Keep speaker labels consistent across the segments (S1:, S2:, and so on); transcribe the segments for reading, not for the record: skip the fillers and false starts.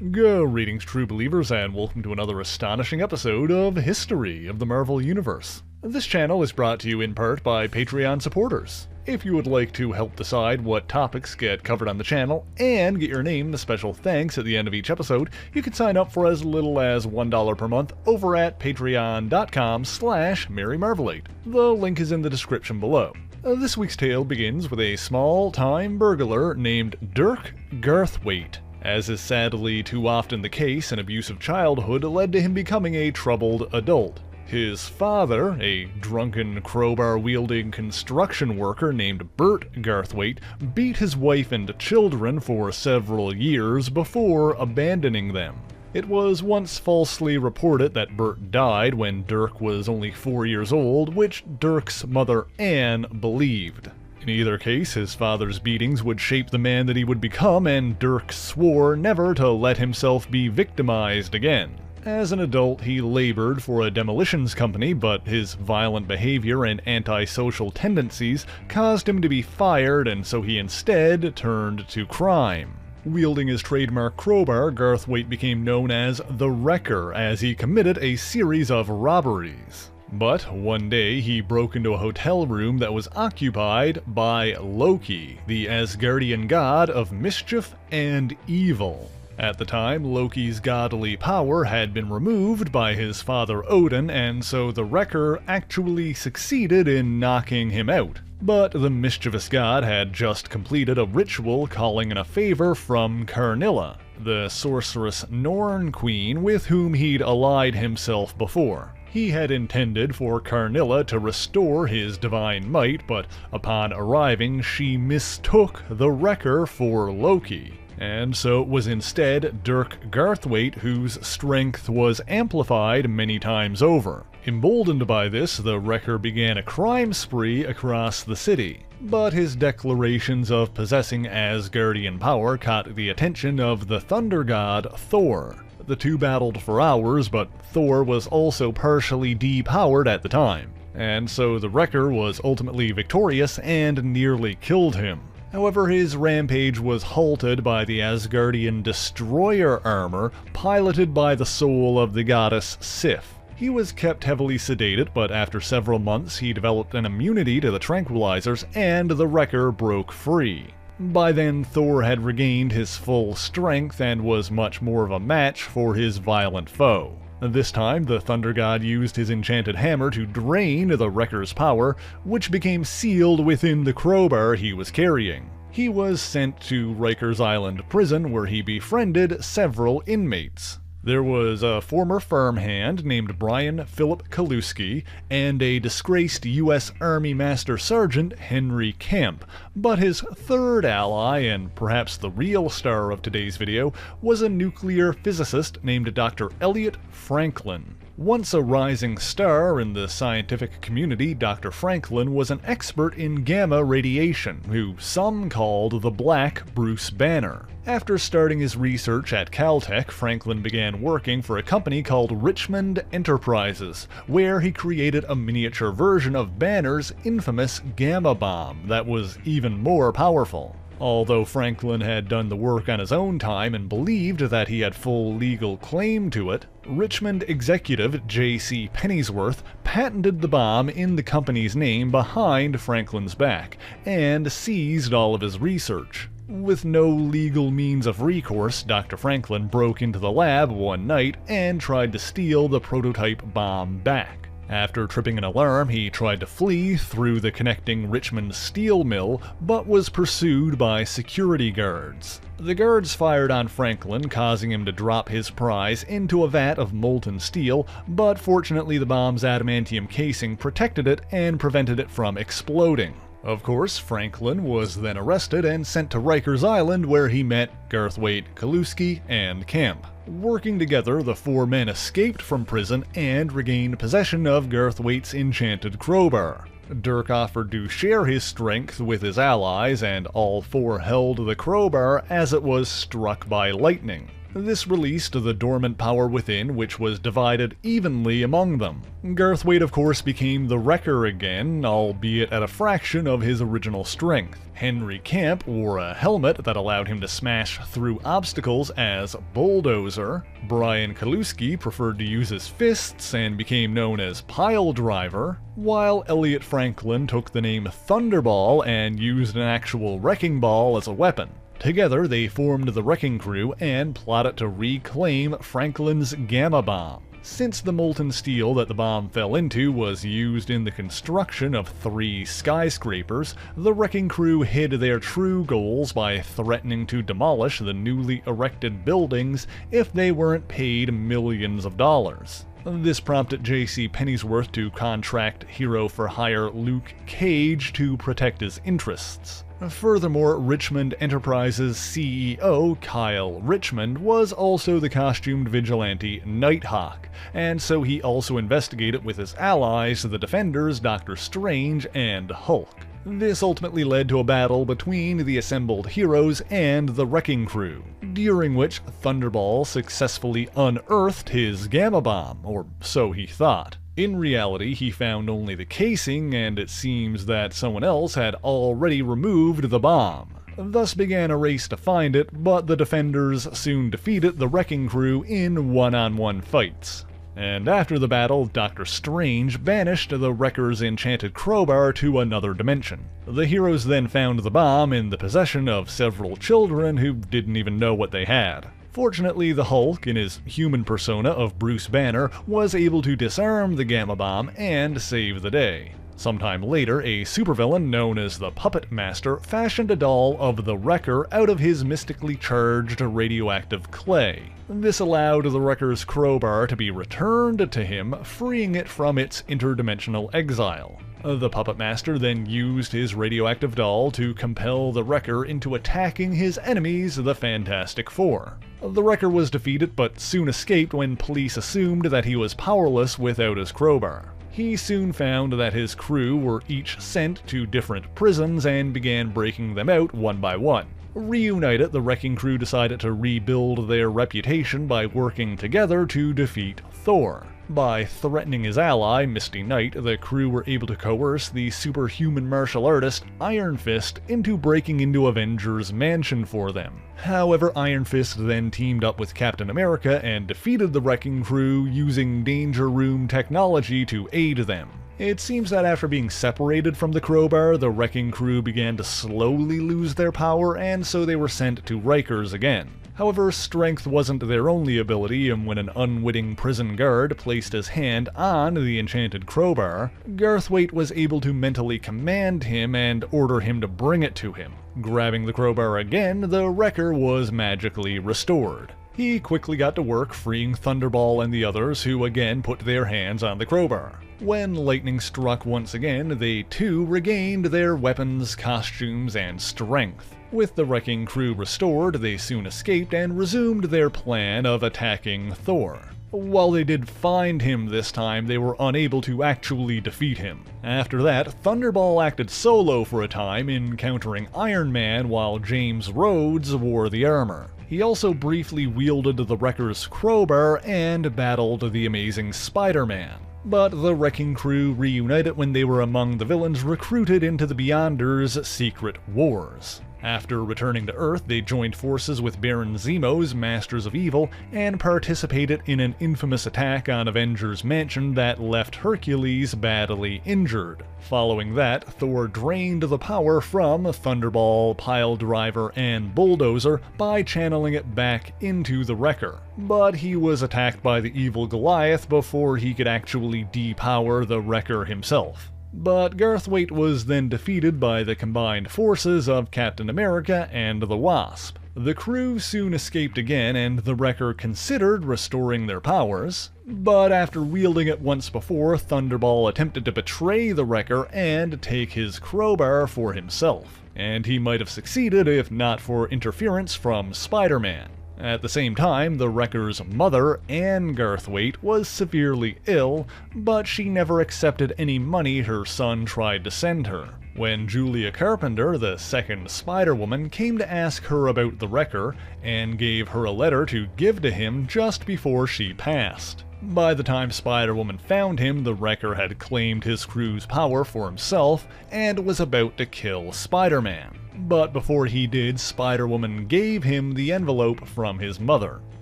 S1: Greetings, true believers, and welcome to another astonishing episode of History of the Marvel Universe. This channel is brought to you in part by Patreon supporters. If you would like to help decide what topics get covered on the channel and get your name in the special thanks at the end of each episode, you can sign up for as little as $1 per month over at patreon.com/MaryMarvelate. The link is in the description below. This week's tale begins with a small-time burglar named Dirk Garthwaite. As is sadly too often the case, an abusive childhood led to him becoming a troubled adult. His father, a drunken crowbar-wielding construction worker named Bert Garthwaite, beat his wife and children for several years before abandoning them. It was once falsely reported that Bert died when Dirk was only 4 years old, which Dirk's mother Anne believed. In either case, his father's beatings would shape the man that he would become, and Dirk swore never to let himself be victimized again. As an adult, he labored for a demolitions company, but his violent behavior and antisocial tendencies caused him to be fired, and so he instead turned to crime. Wielding his trademark crowbar, Garthwaite became known as the Wrecker, as he committed a series of robberies. But one day he broke into a hotel room that was occupied by Loki, the Asgardian god of mischief and evil. At the time, Loki's godly power had been removed by his father Odin, and so the Wrecker actually succeeded in knocking him out. But the mischievous god had just completed a ritual calling in a favor from Karnilla, the sorceress Norn queen with whom he'd allied himself before. He had intended for Karnilla to restore his divine might, but upon arriving she mistook the Wrecker for Loki. And so it was instead Dirk Garthwaite whose strength was amplified many times over. Emboldened by this, the Wrecker began a crime spree across the city. But his declarations of possessing Asgardian power caught the attention of the thunder god Thor. The two battled for hours, but Thor was also partially depowered at the time, and so the Wrecker was ultimately victorious and nearly killed him. However, his rampage was halted by the Asgardian destroyer armor piloted by the soul of the goddess Sif. He was kept heavily sedated, but after several months he developed an immunity to the tranquilizers and the Wrecker broke free. By then, Thor had regained his full strength and was much more of a match for his violent foe. This time, the Thunder God used his enchanted hammer to drain the Wrecker's power, which became sealed within the crowbar he was carrying. He was sent to Rikers Island prison, where he befriended several inmates. There was a former farmhand named Brian Philip Kaluski and a disgraced U.S. Army Master Sergeant Henry Kemp, but his third ally, and perhaps the real star of today's video, was a nuclear physicist named Dr. Elliot Franklin. Once a rising star in the scientific community, Dr. Franklin was an expert in gamma radiation, who some called the Black Bruce Banner. After starting his research at Caltech, Franklin began working for a company called Richmond Enterprises, where he created a miniature version of Banner's infamous gamma bomb that was even more powerful. Although Franklin had done the work on his own time and believed that he had full legal claim to it, Richmond executive J.C. Pennyworth patented the bomb in the company's name behind Franklin's back, and seized all of his research. With no legal means of recourse, Dr. Franklin broke into the lab one night and tried to steal the prototype bomb back. After tripping an alarm, he tried to flee through the connecting Richmond steel mill, but was pursued by security guards. The guards fired on Franklin, causing him to drop his prize into a vat of molten steel, but fortunately the bomb's adamantium casing protected it and prevented it from exploding. Of course, Franklin was then arrested and sent to Rikers Island, where he met Garthwaite, Kaluski, and Kemp. Working together, the four men escaped from prison and regained possession of Garthwaite's enchanted crowbar. Dirk offered to share his strength with his allies, and all four held the crowbar as it was struck by lightning. This released the dormant power within, which was divided evenly among them. Garthwaite, of course, became the Wrecker again, albeit at a fraction of his original strength. Henry Camp wore a helmet that allowed him to smash through obstacles as Bulldozer. Brian Kaluski preferred to use his fists and became known as Piledriver, while Elliot Franklin took the name Thunderball and used an actual wrecking ball as a weapon. Together, they formed the Wrecking Crew and plotted to reclaim Franklin's Gamma Bomb. Since the molten steel that the bomb fell into was used in the construction of 3 skyscrapers, the Wrecking Crew hid their true goals by threatening to demolish the newly erected buildings if they weren't paid millions of dollars. This prompted J.C. Pennyworth to contract hero-for-hire Luke Cage to protect his interests. Furthermore, Richmond Enterprises CEO Kyle Richmond was also the costumed vigilante Nighthawk, and so he also investigated with his allies, the Defenders, Doctor Strange, and Hulk. This ultimately led to a battle between the assembled heroes and the Wrecking Crew, during which Thunderball successfully unearthed his Gamma Bomb, or so he thought. In reality, he found only the casing, and it seems that someone else had already removed the bomb. Thus began a race to find it, but the Defenders soon defeated the Wrecking Crew in one-on-one fights. And after the battle, Doctor Strange banished the Wrecker's enchanted crowbar to another dimension. The heroes then found the bomb in the possession of several children who didn't even know what they had. Fortunately, the Hulk, in his human persona of Bruce Banner, was able to disarm the Gamma Bomb and save the day. Sometime later, a supervillain known as the Puppet Master fashioned a doll of the Wrecker out of his mystically charged radioactive clay. This allowed the Wrecker's crowbar to be returned to him, freeing it from its interdimensional exile. The Puppet Master then used his radioactive doll to compel the Wrecker into attacking his enemies, the Fantastic Four. The Wrecker was defeated but soon escaped when police assumed that he was powerless without his crowbar. He soon found that his crew were each sent to different prisons and began breaking them out one by one. Reunited, the Wrecking Crew decided to rebuild their reputation by working together to defeat Thor. By threatening his ally, Misty Knight, the crew were able to coerce the superhuman martial artist Iron Fist into breaking into Avengers Mansion for them. However, Iron Fist then teamed up with Captain America and defeated the Wrecking Crew using Danger Room technology to aid them. It seems that after being separated from the crowbar, the Wrecking Crew began to slowly lose their power, and so they were sent to Rikers again. However, strength wasn't their only ability, and when an unwitting prison guard placed his hand on the enchanted crowbar, Garthwaite was able to mentally command him and order him to bring it to him. Grabbing the crowbar again, the Wrecker was magically restored. He quickly got to work freeing Thunderball and the others, who again put their hands on the crowbar. When lightning struck once again, they too regained their weapons, costumes, and strength. With the Wrecking Crew restored, they soon escaped and resumed their plan of attacking Thor. While they did find him this time, they were unable to actually defeat him. After that, Thunderball acted solo for a time, encountering Iron Man while James Rhodes wore the armor. He also briefly wielded the Wrecker's crowbar and battled the Amazing Spider-Man. But the Wrecking Crew reunited when they were among the villains recruited into the Beyonders' secret wars. After returning to Earth, they joined forces with Baron Zemo's Masters of Evil and participated in an infamous attack on Avengers Mansion that left Hercules badly injured. Following that, Thor drained the power from Thunderball, Piledriver, and Bulldozer by channeling it back into the Wrecker. But he was attacked by the evil Goliath before he could actually depower the Wrecker himself. But Garthwaite was then defeated by the combined forces of Captain America and the Wasp. The crew soon escaped again, and the Wrecker considered restoring their powers, but after wielding it once before, Thunderball attempted to betray the Wrecker and take his crowbar for himself. And he might have succeeded if not for interference from Spider-Man. At the same time, the Wrecker's mother, Anne Garthwaite, was severely ill, but she never accepted any money her son tried to send her. when Julia Carpenter, the second Spider-Woman, came to ask her about the Wrecker and gave her a letter to give to him just before she passed. By the time Spider-Woman found him, the Wrecker had claimed his crew's power for himself and was about to kill Spider-Man. But before he did, Spider-Woman gave him the envelope from his mother.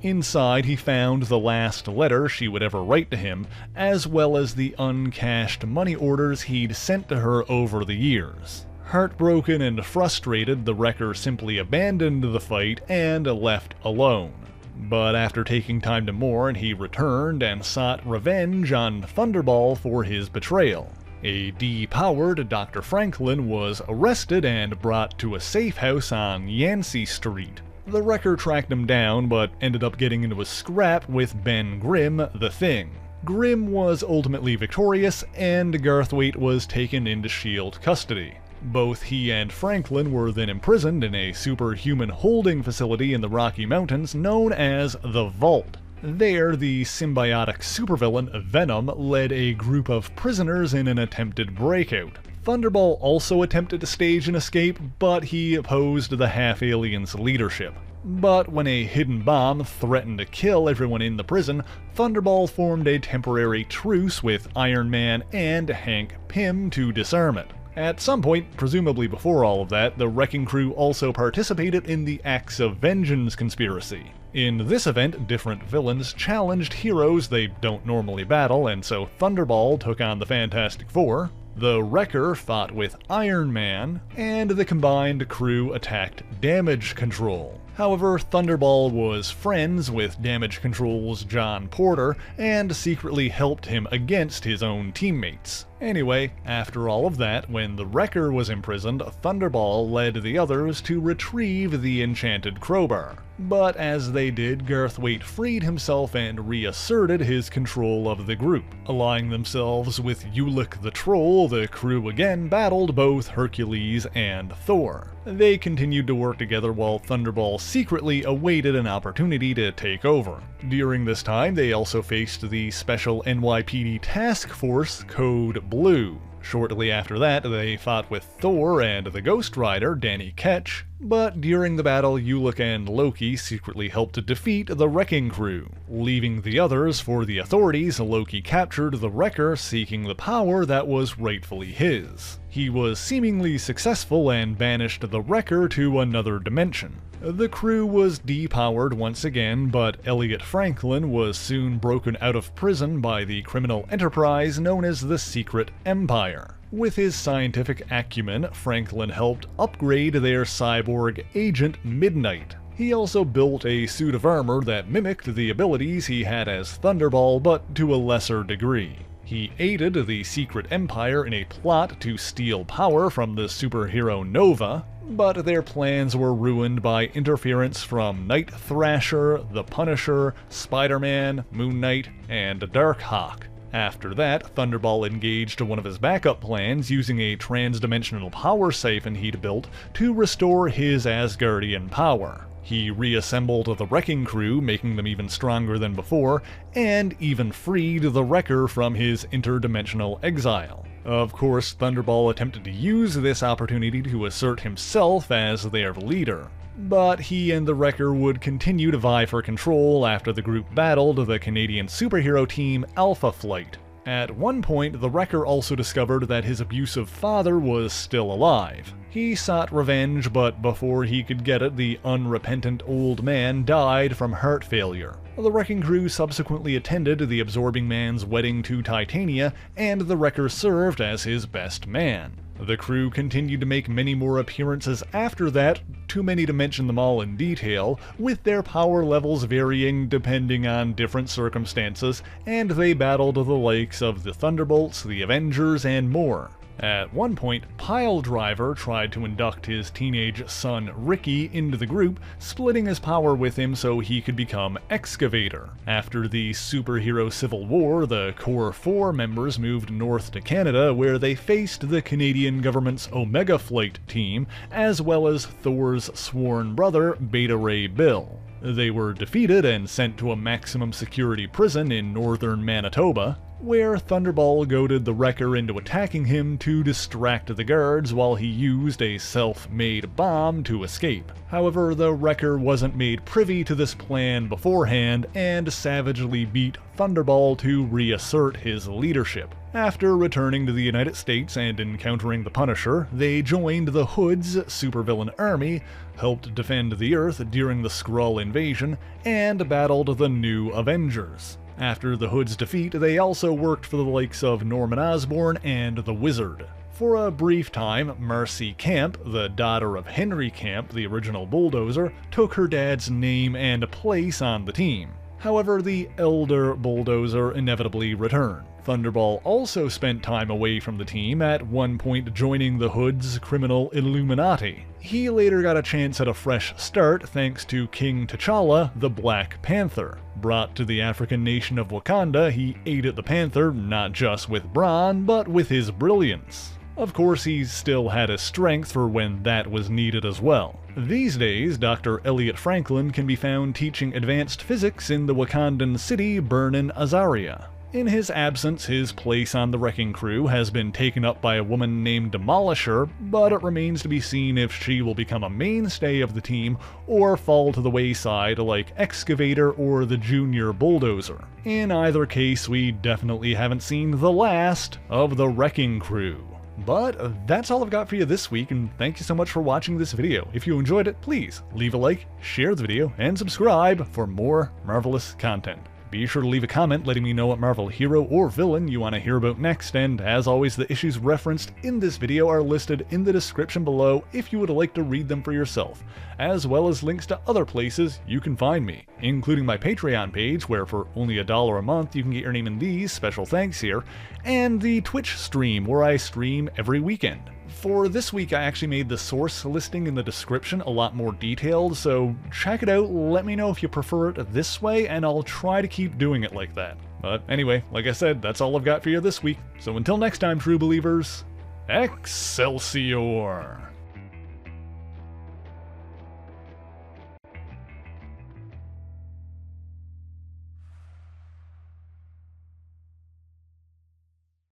S1: Inside, he found the last letter she would ever write to him, as well as the uncashed money orders he'd sent to her over the years. Heartbroken and frustrated, the Wrecker simply abandoned the fight and left alone. But after taking time to mourn, he returned and sought revenge on Thunderball for his betrayal. A depowered Dr. Franklin was arrested and brought to a safe house on Yancey Street. The Wrecker tracked him down, but ended up getting into a scrap with Ben Grimm, the Thing. Grimm was ultimately victorious, and Garthwaite was taken into S.H.I.E.L.D. custody. Both he and Franklin were then imprisoned in a superhuman holding facility in the Rocky Mountains known as the Vault. There, the symbiotic supervillain Venom led a group of prisoners in an attempted breakout. Thunderball also attempted to stage an escape, but he opposed the half-alien's leadership. But when a hidden bomb threatened to kill everyone in the prison, Thunderball formed a temporary truce with Iron Man and Hank Pym to disarm it. At some point, presumably before all of that, the Wrecking Crew also participated in the Acts of Vengeance conspiracy. In this event, different villains challenged heroes they don't normally battle, and so Thunderball took on the Fantastic Four, the Wrecker fought with Iron Man, and the combined crew attacked Damage Control. However, Thunderball was friends with Damage Control's John Porter and secretly helped him against his own teammates. Anyway, after all of that, when the Wrecker was imprisoned, Thunderball led the others to retrieve the enchanted crowbar. But as they did, Garthwaite freed himself and reasserted his control of the group. Allying themselves with Ulick the Troll, the crew again battled both Hercules and Thor. They continued to work together while Thunderball secretly awaited an opportunity to take over. During this time, they also faced the special NYPD task force Code Blue. Shortly after that, they fought with Thor and the Ghost Rider, Danny Ketch, but during the battle, Ulick and Loki secretly helped to defeat the Wrecking Crew. Leaving the others for the authorities, Loki captured the Wrecker, seeking the power that was rightfully his. He was seemingly successful and banished the Wrecker to another dimension. The crew was depowered once again, but Elliot Franklin was soon broken out of prison by the criminal enterprise known as the Secret Empire. With his scientific acumen, Franklin helped upgrade their cyborg agent Midnight. He also built a suit of armor that mimicked the abilities he had as Thunderball, but to a lesser degree. He aided the Secret Empire in a plot to steal power from the superhero Nova, but their plans were ruined by interference from Night Thrasher, the Punisher, Spider-Man, Moon Knight, and Darkhawk. After that, Thunderball engaged one of his backup plans using a trans-dimensional power siphon he'd built to restore his Asgardian power. He reassembled the Wrecking Crew, making them even stronger than before, and even freed the Wrecker from his interdimensional exile. Of course, Thunderball attempted to use this opportunity to assert himself as their leader. But he and the Wrecker would continue to vie for control after the group battled the Canadian superhero team Alpha Flight. At one point, the Wrecker also discovered that his abusive father was still alive. He sought revenge, but before he could get it, the unrepentant old man died from heart failure. The Wrecking Crew subsequently attended the Absorbing Man's wedding to Titania, and the Wrecker served as his best man. The crew continued to make many more appearances after that, too many to mention them all in detail, with their power levels varying depending on different circumstances, and they battled the likes of the Thunderbolts, the Avengers, and more. At one point, Piledriver tried to induct his teenage son Ricky into the group, splitting his power with him so he could become Excavator. After the superhero civil war, the Core 4 members moved north to Canada, where they faced the Canadian government's Omega Flight team, as well as Thor's sworn brother, Beta Ray Bill. They were defeated and sent to a maximum security prison in northern Manitoba. where Thunderball goaded the Wrecker into attacking him to distract the guards while he used a self-made bomb to escape. However, the Wrecker wasn't made privy to this plan beforehand and savagely beat Thunderball to reassert his leadership. After returning to the United States and encountering the Punisher, they joined the Hood's supervillain army, helped defend the Earth during the Skrull invasion, and battled the New Avengers. After the Hood's defeat, they also worked for the likes of Norman Osborn and the Wizard. For a brief time, Marcy Camp, the daughter of Henry Camp, the original Bulldozer, took her dad's name and place on the team. However, the elder Bulldozer inevitably returned. Thunderball also spent time away from the team, at one point joining the Hood's criminal Illuminati. He later got a chance at a fresh start thanks to King T'Challa, the Black Panther. Brought to the African nation of Wakanda, he aided the Panther not just with brawn, but with his brilliance. Of course, he still had his strength for when that was needed as well. These days, Dr. Elliot Franklin can be found teaching advanced physics in the Wakandan city Bernan Azaria. In his absence, his place on the wrecking crew has been taken up by a woman named Demolisher, but it remains to be seen if she will become a mainstay of the team or fall to the wayside like Excavator or the Junior Bulldozer. In either case, we definitely haven't seen the last of the wrecking crew. But that's all I've got for you this week, and thank you so much for watching this video. If you enjoyed it, please leave a like, share the video, and subscribe for more Marvelous content. Be sure to leave a comment letting me know what Marvel hero or villain you want to hear about next, and as always, the issues referenced in this video are listed in the description below if you would like to read them for yourself, as well as links to other places you can find me, including my Patreon page where for only $1 a month you can get your name in these special thanks here, and the Twitch stream where I stream every weekend. For this week, I actually made the source listing in the description a lot more detailed, so check it out, let me know if you prefer it this way, and I'll try to keep doing it like that. But anyway, like I said, that's all I've got for you this week, so until next time, true believers, Excelsior!